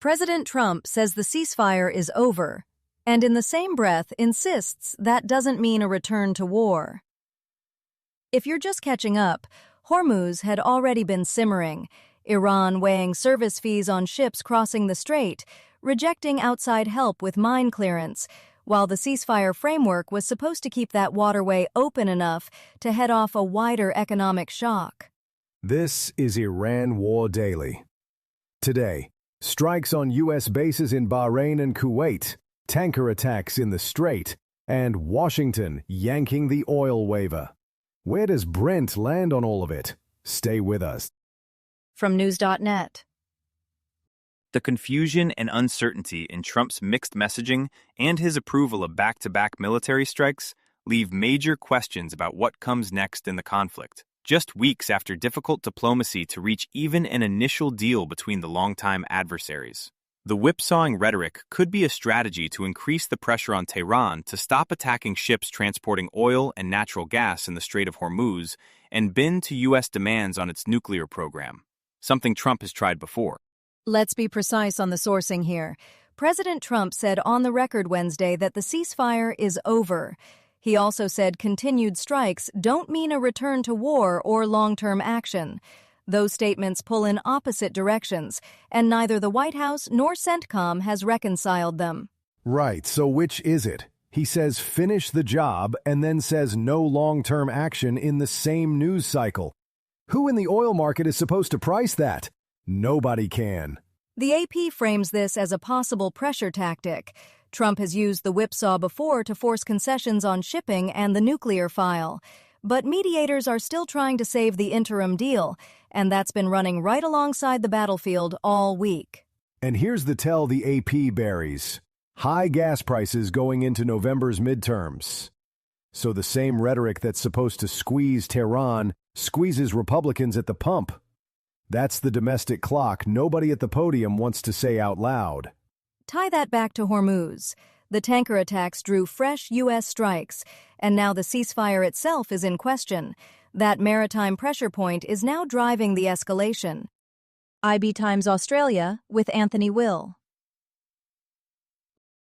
President Trump says the ceasefire is over, and in the same breath insists that doesn't mean a return to war. If you're just catching up, Hormuz had already been simmering, Iran weighing service fees on ships crossing the strait, rejecting outside help with mine clearance, while the ceasefire framework was supposed to keep that waterway open enough to head off a wider economic shock. This is Iran War Daily. Today, strikes on U.S. bases in Bahrain and Kuwait, tanker attacks in the Strait, and Washington yanking the oil waiver. Where does Brent land on all of it? Stay with us. From News.net. The confusion and uncertainty in Trump's mixed messaging and his approval of back-to-back military strikes leave major questions about what comes next in the conflict, just weeks after difficult diplomacy to reach even an initial deal between the longtime adversaries. The whipsawing rhetoric could be a strategy to increase the pressure on Tehran to stop attacking ships transporting oil and natural gas in the Strait of Hormuz and bend to U.S. demands on its nuclear program, something Trump has tried before. Let's be precise on the sourcing here. President Trump said on the record Wednesday that the ceasefire is over. He also said continued strikes don't mean a return to war or long-term action. Those statements pull in opposite directions, and neither the White House nor CENTCOM has reconciled them. Right, so which is it? He says finish the job and then says no long-term action in the same news cycle. Who in the oil market is supposed to price that? Nobody can. The AP frames this as a possible pressure tactic. Trump has used the whipsaw before to force concessions on shipping and the nuclear file. But mediators are still trying to save the interim deal, and that's been running right alongside the battlefield all week. And here's the tell the AP buries. High gas prices going into November's midterms. So the same rhetoric that's supposed to squeeze Tehran squeezes Republicans at the pump. That's the domestic clock nobody at the podium wants to say out loud. Tie that back to Hormuz. The tanker attacks drew fresh U.S. strikes, and now the ceasefire itself is in question. That maritime pressure point is now driving the escalation. IB Times Australia with Anthony Will.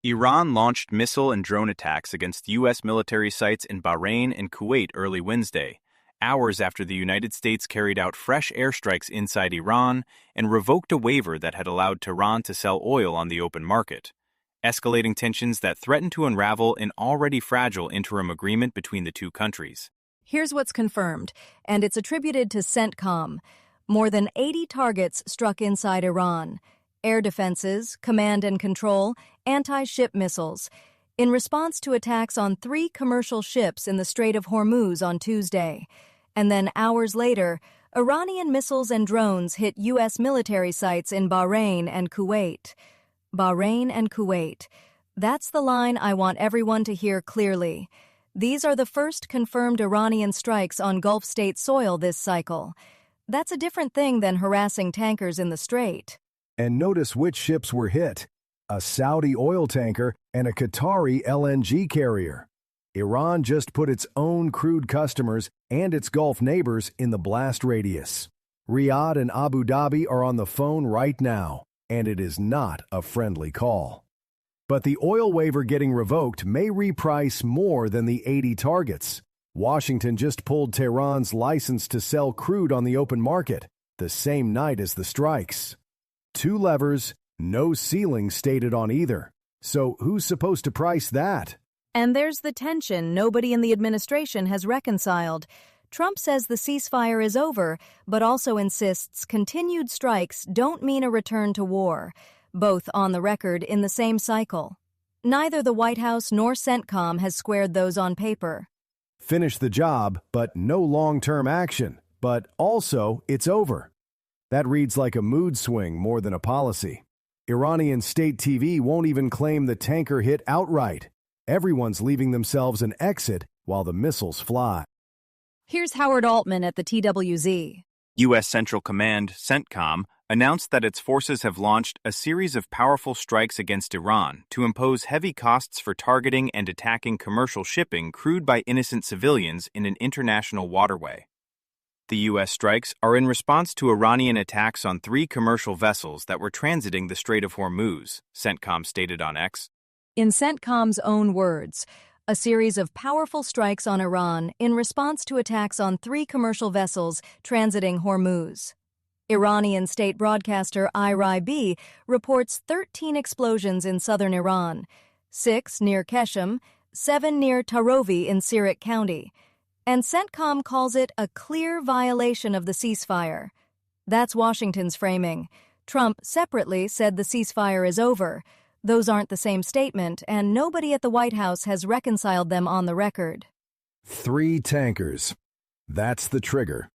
Iran launched missile and drone attacks against U.S. military sites in Bahrain and Kuwait early Wednesday, hours after the United States carried out fresh airstrikes inside Iran and revoked a waiver that had allowed Tehran to sell oil on the open market, escalating tensions that threaten to unravel an already fragile interim agreement between the two countries. Here's what's confirmed, and it's attributed to CENTCOM. More than 80 targets struck inside Iran. Air defenses, command and control, anti-ship missiles, in response to attacks on 3 commercial ships in the Strait of Hormuz on Tuesday. And then hours later, Iranian missiles and drones hit U.S. military sites in Bahrain and Kuwait. Bahrain and Kuwait. That's the line I want everyone to hear clearly. These are the first confirmed Iranian strikes on Gulf state soil this cycle. That's a different thing than harassing tankers in the Strait. And notice which ships were hit. A Saudi oil tanker and a Qatari LNG carrier. Iran just put its own crude customers and its Gulf neighbors in the blast radius. Riyadh and Abu Dhabi are on the phone right now, and it is not a friendly call. But the oil waiver getting revoked may reprice more than the 80 targets. Washington just pulled Tehran's license to sell crude on the open market, the same night as the strikes. 2 levers, no ceiling stated on either. So who's supposed to price that? And there's the tension nobody in the administration has reconciled. Trump says the ceasefire is over, but also insists continued strikes don't mean a return to war, both on the record in the same cycle. Neither the White House nor CENTCOM has squared those on paper. Finish the job, but no long-term action. But also, it's over. That reads like a mood swing more than a policy. Iranian state TV won't even claim the tanker hit outright. Everyone's leaving themselves an exit while the missiles fly. Here's Howard Altman at the TWZ. U.S. Central Command, CENTCOM, announced that its forces have launched a series of powerful strikes against Iran to impose heavy costs for targeting and attacking commercial shipping crewed by innocent civilians in an international waterway. The U.S. strikes are in response to Iranian attacks on 3 commercial vessels that were transiting the Strait of Hormuz, CENTCOM stated on X. In CENTCOM's own words, a series of powerful strikes on Iran in response to attacks on 3 commercial vessels transiting Hormuz. Iranian state broadcaster IRIB reports 13 explosions in southern Iran, 6 near Keshem, 7 near Tarovi in Sirik County, and CENTCOM calls it a clear violation of the ceasefire. That's Washington's framing. Trump separately said the ceasefire is over. Those aren't the same statement, and nobody at the White House has reconciled them on the record. 3 tankers. That's the trigger.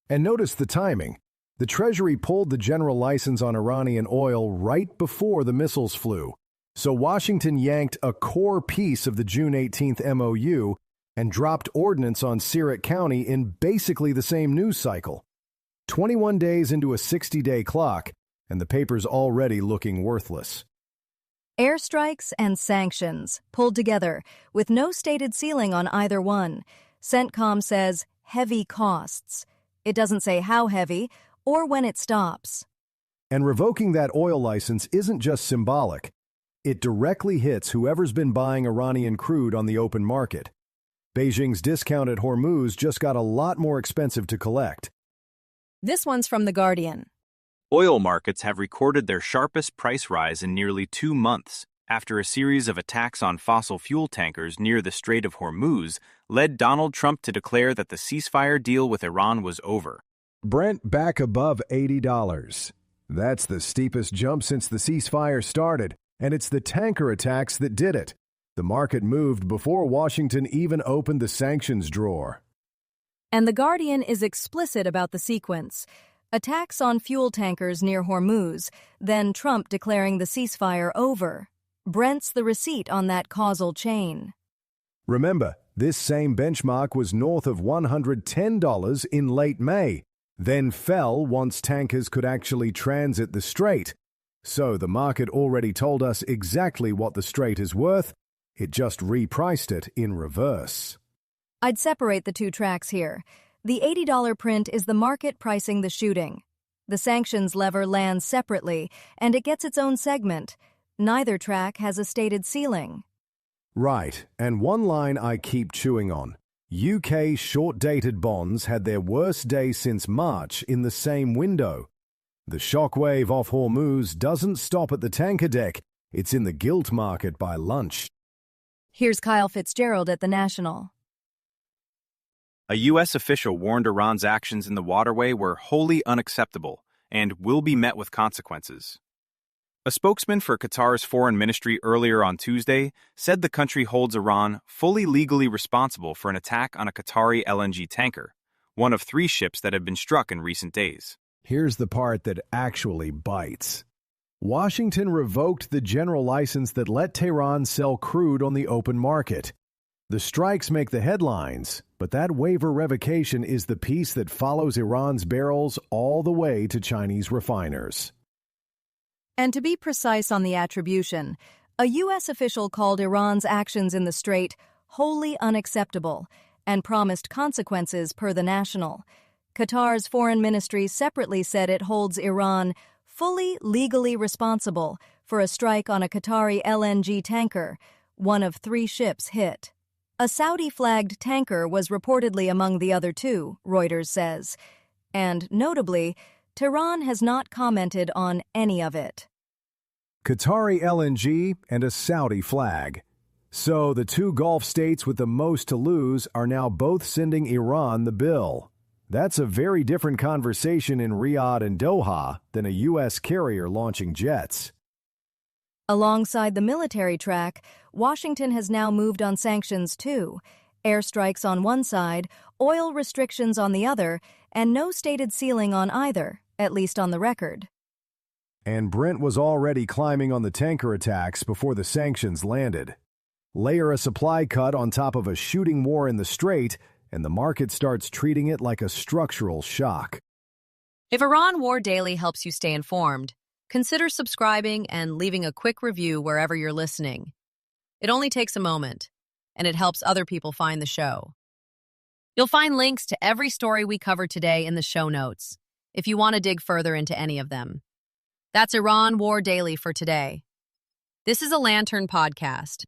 And notice the timing. The Treasury pulled the general license on Iranian oil right before the missiles flew. So Washington yanked a core piece of the June 18th MOU and dropped ordnance on Sirik County in basically the same news cycle. 21 days into a 60-day clock, and the paper's already looking worthless. Airstrikes and sanctions, pulled together, with no stated ceiling on either one. CENTCOM says heavy costs. It doesn't say how heavy or when it stops. And revoking that oil license isn't just symbolic. It directly hits whoever's been buying Iranian crude on the open market. Beijing's discount at Hormuz just got a lot more expensive to collect. This one's from The Guardian. Oil markets have recorded their sharpest price rise in nearly 2 months after a series of attacks on fossil fuel tankers near the Strait of Hormuz led Donald Trump to declare that the ceasefire deal with Iran was over. Brent back above $80. That's the steepest jump since the ceasefire started, and it's the tanker attacks that did it. The market moved before Washington even opened the sanctions drawer. And The Guardian is explicit about the sequence. Attacks on fuel tankers near Hormuz, then Trump declaring the ceasefire over. Brent's the receipt on that causal chain. Remember, this same benchmark was north of $110 in late May, then fell once tankers could actually transit the strait. So the market already told us exactly what the strait is worth. It just repriced it in reverse. I'd separate the 2 tracks here. The $80 print is the market pricing the shooting. The sanctions lever lands separately, and it gets its own segment. Neither track has a stated ceiling. Right, and one line I keep chewing on. UK short-dated bonds had their worst day since March in the same window. The shockwave off Hormuz doesn't stop at the tanker deck. It's in the gilt market by lunch. Here's Kyle Fitzgerald at The National. A U.S. official warned Iran's actions in the waterway were wholly unacceptable and will be met with consequences. A spokesman for Qatar's foreign ministry earlier on Tuesday said the country holds Iran fully legally responsible for an attack on a Qatari LNG tanker, one of 3 ships that have been struck in recent days. Here's the part that actually bites. Washington revoked the general license that let Tehran sell crude on the open market. The strikes make the headlines, but that waiver revocation is the piece that follows Iran's barrels all the way to Chinese refiners. And to be precise on the attribution, a U.S. official called Iran's actions in the strait wholly unacceptable and promised consequences per The National. Qatar's foreign ministry separately said it holds Iran fully legally responsible for a strike on a Qatari LNG tanker, one of 3 ships hit. A Saudi-flagged tanker was reportedly among the other 2, Reuters says. And notably, Tehran has not commented on any of it. Qatari LNG and a Saudi flag. So the 2 Gulf states with the most to lose are now both sending Iran the bill. That's a very different conversation in Riyadh and Doha than a U.S. carrier launching jets. Alongside the military track, Washington has now moved on sanctions too. Airstrikes on one side, oil restrictions on the other, and no stated ceiling on either, at least on the record. And Brent was already climbing on the tanker attacks before the sanctions landed. Layer a supply cut on top of a shooting war in the Strait, and the market starts treating it like a structural shock. If Iran War Daily helps you stay informed, consider subscribing and leaving a quick review wherever you're listening. It only takes a moment, and it helps other people find the show. You'll find links to every story we covered today in the show notes, if you want to dig further into any of them. That's Iran War Daily for today. This is a Lantern podcast.